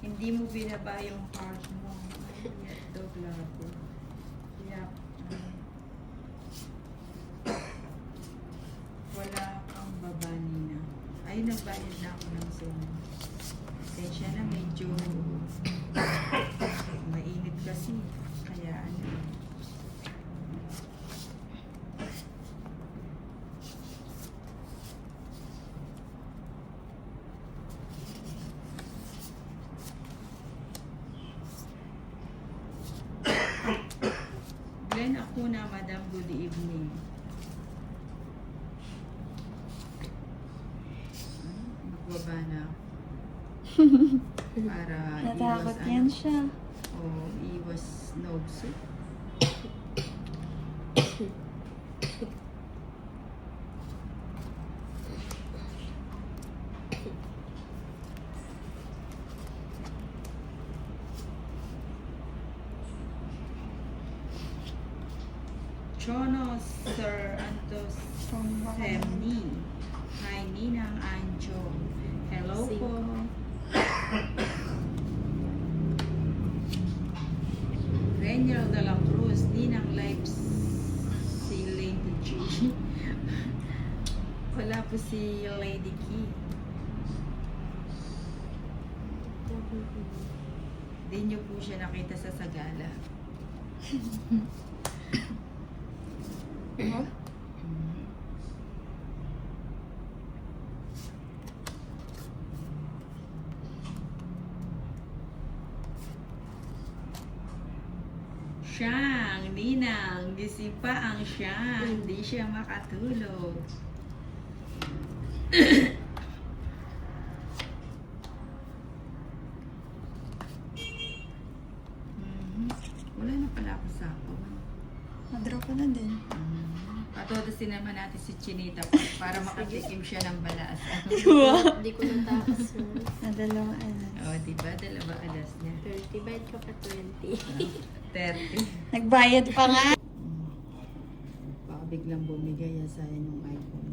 Hindi mo binaba yung heart mo. Ay, doblado. Kaya, wala kang baba, Nina. Ay, nagbayad na ako ng sum. Pasensya na, medyo mainit kasi. Kaya ano. Glenn Acuna, Madam, good evening. Magbaba na. Para Natakot iwas yan siya. iwas nogso. Chono, Sir Antos Semni. Hi, Ninang Anjo. Hello po. Reniel de la Cruz, Ninang Live si Lady G. Wala po si Lady Key. Hindi niyo po siya nakita sa Sagala. Huh? Siyang, Ninang, gising pa ang Siyang. Hindi siya makatulog. Wala na pala ako sa ako. Nadraw ko na din. Patodasin naman natin si Chinita para makatikim siya ng balas. Hindi ko natapos yun. Nadalawang alas. O, diba? Dalawa alas niya. 30, bayad ka pa 20. 30. Nagbayad pa nga. Baka biglang bumigay sa yung iPhone.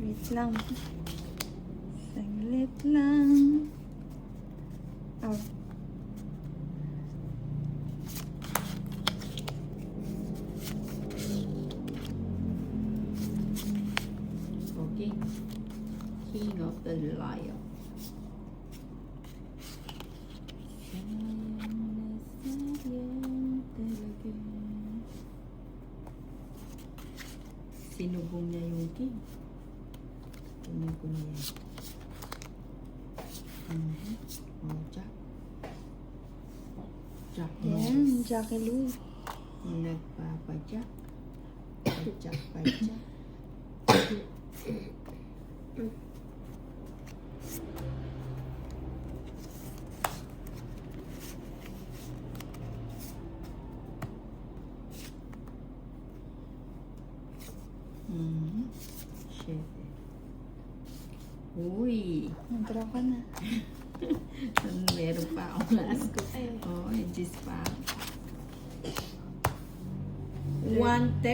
Wait lang. Saglit lang. Oh. Okay. King of the Lion. Sinubong niya yung king. Kunin ko na yan. Oh, Jack. Jack Yan, Jackie Lou. Nagpapadyak. Padyak. Shit. Uy. Nadraw ka na. Meron pa ako. Taas ko kayo. Oo, just pa. 1/3.